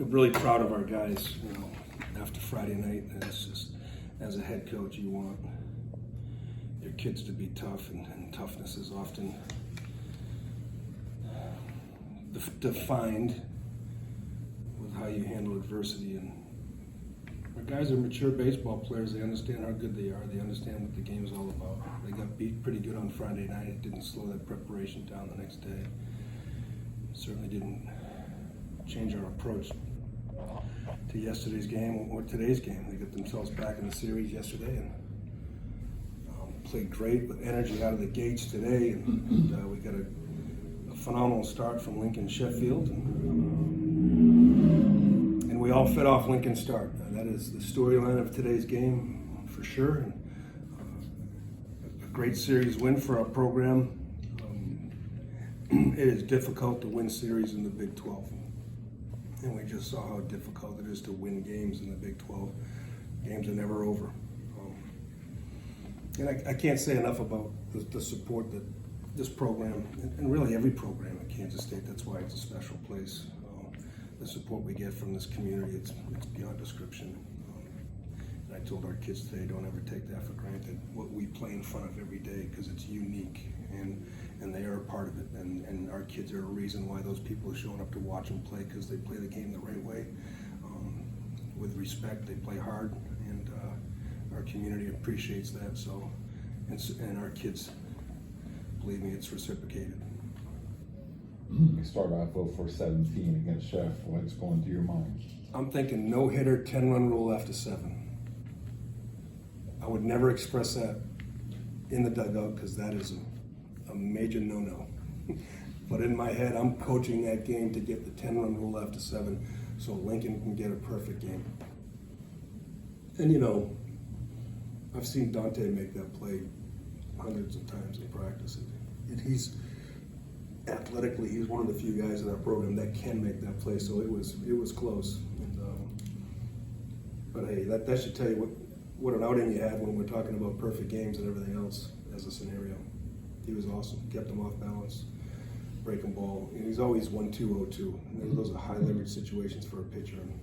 really proud of our guys, after Friday night. And it's just, as a head coach, you want your kids to be tough, and toughness is often defined with how you handle adversity. And our guys are mature baseball players. They understand how good they are. They understand what the game's all about. They got beat pretty good on Friday night. It didn't slow that preparation down the next day. Certainly didn't change our approach to yesterday's game or today's game. They got themselves back in the series yesterday and played great with energy out of the gates today. And we got a phenomenal start from Lincoln Sheffield. And we all fed off Lincoln's start. That is the storyline of today's game for sure. And, a great series win for our program. It is difficult to win series in the Big 12. And we just saw how difficult it is to win games in the Big 12. Games are never over. And I can't say enough about the support that this program, and really every program at Kansas State, that's why it's a special place. The support we get from this community, it's beyond description. And I told our kids today, don't ever take that for granted, what we play in front of every day, because it's unique, and they are a part of it. And our kids are a reason why those people are showing up to watch them play, because they play the game the right way. With respect, they play hard, and our community appreciates that. So, and our kids, believe me, it's reciprocated. We start off 0-for-17 against Chef. What's going through your mind? I'm thinking no-hitter, 10-run rule after 7. I would never express that in the dugout, because that is a major no-no. But in my head, I'm coaching that game to get the 10-run rule after 7 so Lincoln can get a perfect game. And I've seen Dante make that play hundreds of times in practice. And he's athletically, he's one of the few guys in our program that can make that play. So it was close. And, but hey, that should tell you what an outing you had when we're talking about perfect games and everything else as a scenario. He was awesome. Kept him off balance, breaking ball. And he's always 1-2-0-2. And those are high leverage situations for a pitcher. And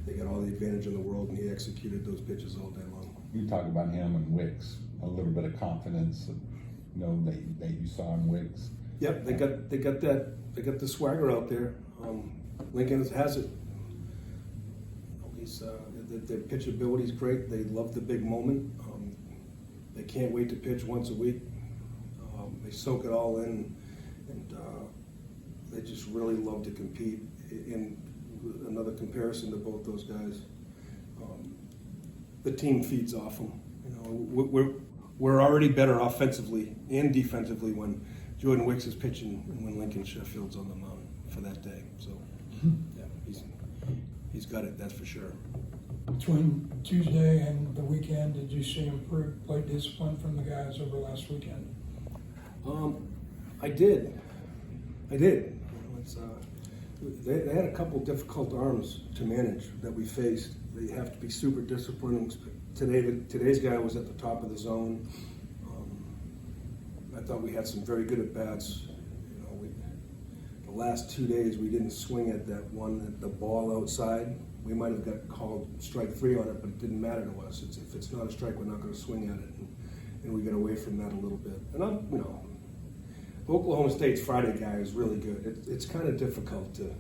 they got all the advantage in the world, and he executed those pitches all day long. You talk about him and Wicks, a little bit of confidence, that you saw in Wicks. Yep, they got the swagger out there. Lincoln has it. Their pitchability is great. They love the big moment. They can't wait to pitch once a week. They soak it all in, and they just really love to compete. In another comparison to both those guys, the team feeds off them. We're already better offensively and defensively when Jordan Wicks is pitching and when Lincoln Sheffield's on the mound for that day. So, yeah, he's got it, that's for sure. Between Tuesday and the weekend, did you see improved play discipline from the guys over last weekend? I did. They had a couple difficult arms to manage that we faced. They have to be super disciplined. Today's guy was at the top of the zone. I thought we had some very good at-bats. The last 2 days we didn't swing at that one, the ball outside. We might have got called strike 3 on it, but it didn't matter to us. If it's not a strike, we're not going to swing at it. And we got away from that a little bit. And Oklahoma State's Friday guy is really good. It's kind of difficult to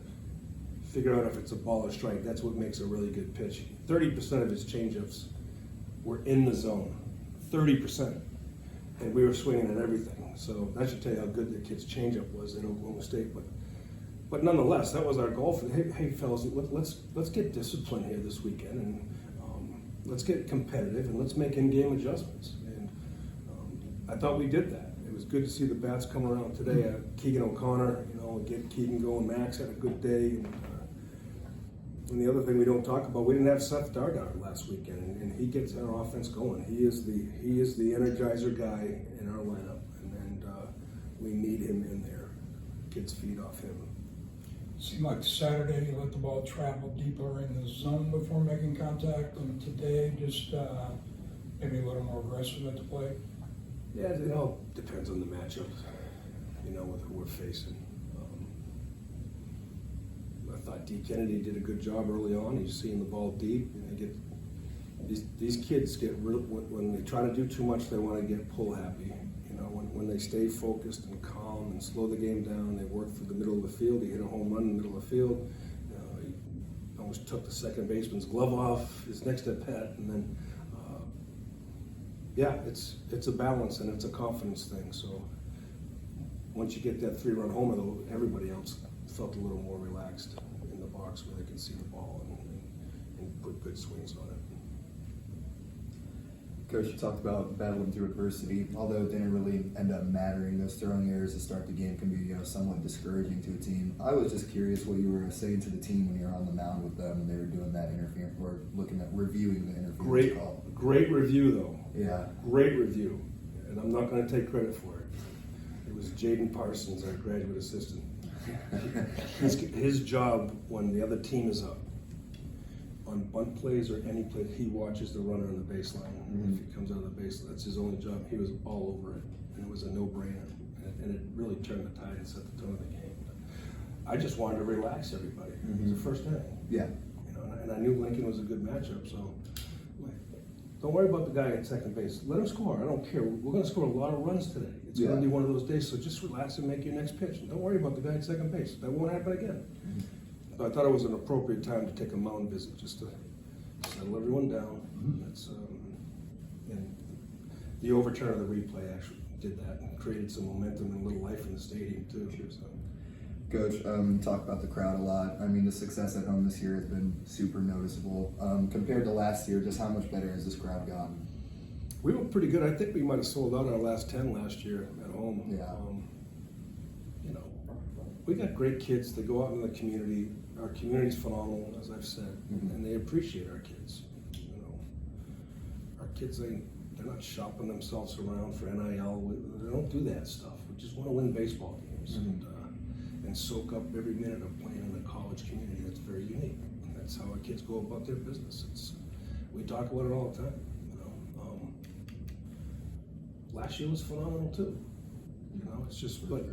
figure out if it's a ball or strike. That's what makes a really good pitch. 30% of his changeups were in the zone. 30%. And we were swinging at everything. So that should tell you how good the kid's changeup was at Oklahoma State. But nonetheless, that was our goal. Hey fellas, let's get disciplined here this weekend, and let's get competitive, and let's make in-game adjustments. And I thought we did that. It was good to see the bats come around today. Keegan O'Connor, get Keegan going. Max had a good day. And the other thing we don't talk about, we didn't have Seth Dardar last weekend, and he gets our offense going. He is the energizer guy in our lineup, and we need him in there. Kids feed off him. Seemed like Saturday you let the ball travel deeper in the zone before making contact, and today just maybe a little more aggressive at the plate. Yeah, it all depends on the matchup, with who we're facing. thought D. Kennedy did a good job early on. He's seeing the ball deep. And they get these kids get real, when they try to do too much, they want to get pull happy. You know, when they stay focused and calm and slow the game down, they work through the middle of the field. He hit a home run in the middle of the field. He almost took the second baseman's glove off his next at bat, and then yeah, it's a balance and it's a confidence thing. So once you get that 3-run homer, though, everybody else felt a little more relaxed in the box where they could see the ball and put good swings on it. Coach, you talked about battling through adversity. Although it didn't really end up mattering, those throwing errors to start the game can be somewhat discouraging to a team. I was just curious what you were saying to the team when you were on the mound with them and they were doing that interference, or looking at reviewing the interference call. Great review, though. Yeah. Great review. And I'm not going to take credit for it. It was Jaden Parsons, our graduate assistant. His job when the other team is up, on bunt plays or any play, he watches the runner on the baseline. If he comes out of the baseline, that's his only job. He was all over it, and it was a no-brainer. And it really turned the tide and set the tone of the game. But I just wanted to relax everybody. It was the first inning. Yeah. You know, and I knew Lincoln was a good matchup, so don't worry about the guy at second base. Let him score. I don't care. We're going to score a lot of runs today. It's going to be one of those days, so just relax and make your next pitch. And don't worry about the guy at second base. That won't happen again. But I thought it was an appropriate time to take a mound visit, just to settle everyone down. That's and the overturn of the replay actually did that and created some momentum and a little life in the stadium too. So. Coach, talk about the crowd a lot. I mean, the success at home this year has been super noticeable. Compared to last year, just how much better has this crowd gotten? We were pretty good. I think we might have sold out our last 10 last year at home. Yeah. You know, we got great kids. They go out in the community. Our community's phenomenal, as I've said, and they appreciate our kids. You know, our kids, they're not shopping themselves around for NIL. They don't do that stuff. We just want to win baseball games and soak up every minute of playing in a college community that's very unique. And that's how our kids go about their business. We talk about it all the time. You know, last year was phenomenal too. You know, it's just but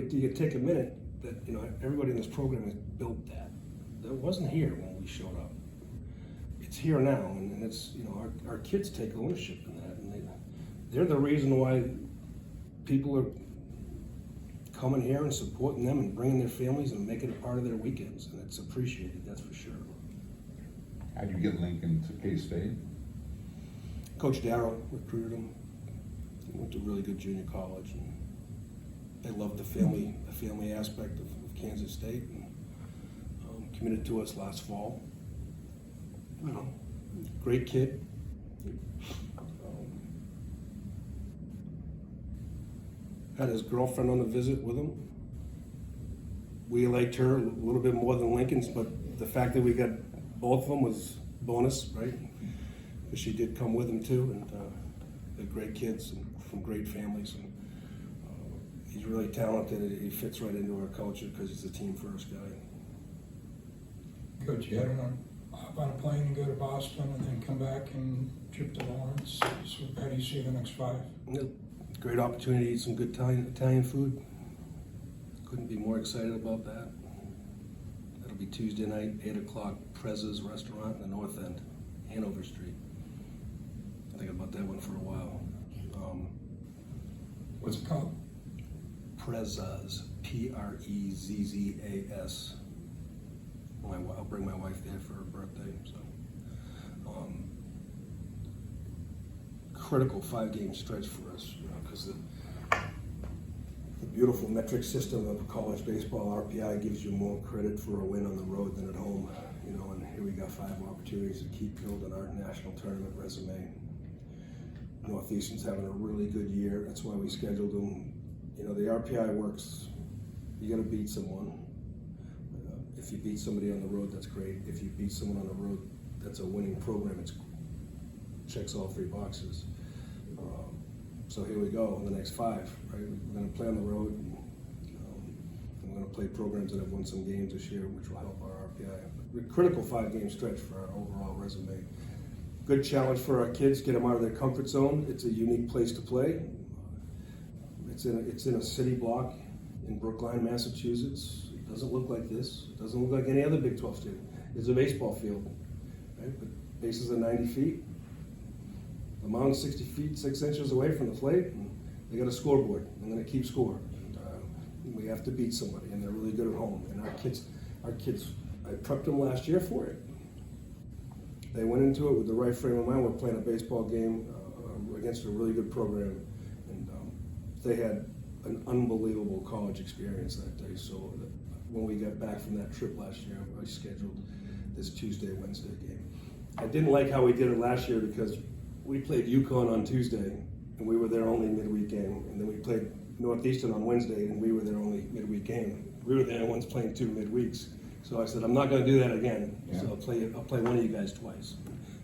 do you take a minute? That, you know, everybody in this program has built that. That wasn't here when we showed up. It's here now, and it's, you know, our kids take ownership in that, and they're the reason why people are coming here and supporting them and bringing their families and making it part of their weekends, and it's appreciated, that's for sure. How'd you get Lincoln to K-State? Coach Darrow recruited him. He went to a really good junior college, and they loved the family aspect of Kansas State, and committed to us last fall. You know, great kid. Had his girlfriend on the visit with him. We liked her a little bit more than Lincoln's, but the fact that we got both of them was bonus, right? Because she did come with him too, and they're great kids and from great families. And he's really talented. He fits right into our culture because he's a team first guy. Coach, you had him hop on a plane and go to Boston and then come back and trip to Lawrence. So how do you see the next 5? Great opportunity to eat some good Italian food. Couldn't be more excited about that. That'll be Tuesday night, 8 o'clock, Prez's Restaurant in the North End, Hanover Street. I think about that one for a while. What's it called? Prez's, Prezzas. I'll bring my wife there for her birthday. So, critical 5-game stretch for us, because the beautiful metric system of college baseball, RPI, gives you more credit for a win on the road than at home. You know, and here we got 5 opportunities to keep building our national tournament resume. Northeastern's having a really good year. That's why we scheduled them. You know, the RPI works. You got to beat someone. If you beat somebody on the road, that's great. If you beat someone on the road, that's a winning program. It checks all 3 boxes. So here we go in the next 5. Right, we're going to play on the road. And we're going to play programs that have won some games this year, which will help our RPI. A critical 5-game stretch for our overall resume. Good challenge for our kids. Get them out of their comfort zone. It's a unique place to play. It's in a city block in Brookline, Massachusetts. It doesn't look like this. It doesn't look like any other Big 12 stadium. It's a baseball field, right? But bases are 90 feet. The mound's 60 feet, 6 inches away from the plate, and they got a scoreboard. I'm going to keep score. And, we have to beat somebody, and they're really good at home. And our kids, I prepped them last year for it. They went into it with the right frame of mind. We're playing a baseball game against a really good program, and they had an unbelievable college experience that day. So when we got back from that trip last year, I scheduled this Tuesday, Wednesday game. I didn't like how we did it last year because we played UConn on Tuesday, and we were their only midweek game, and then we played Northeastern on Wednesday, and we were their only midweek game. We were the only ones playing 2 midweeks. So I said, I'm not going to do that again. Yeah. So I'll play one of you guys twice.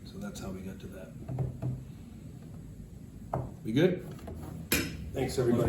So that's how we got to that. We good? Thanks, everybody.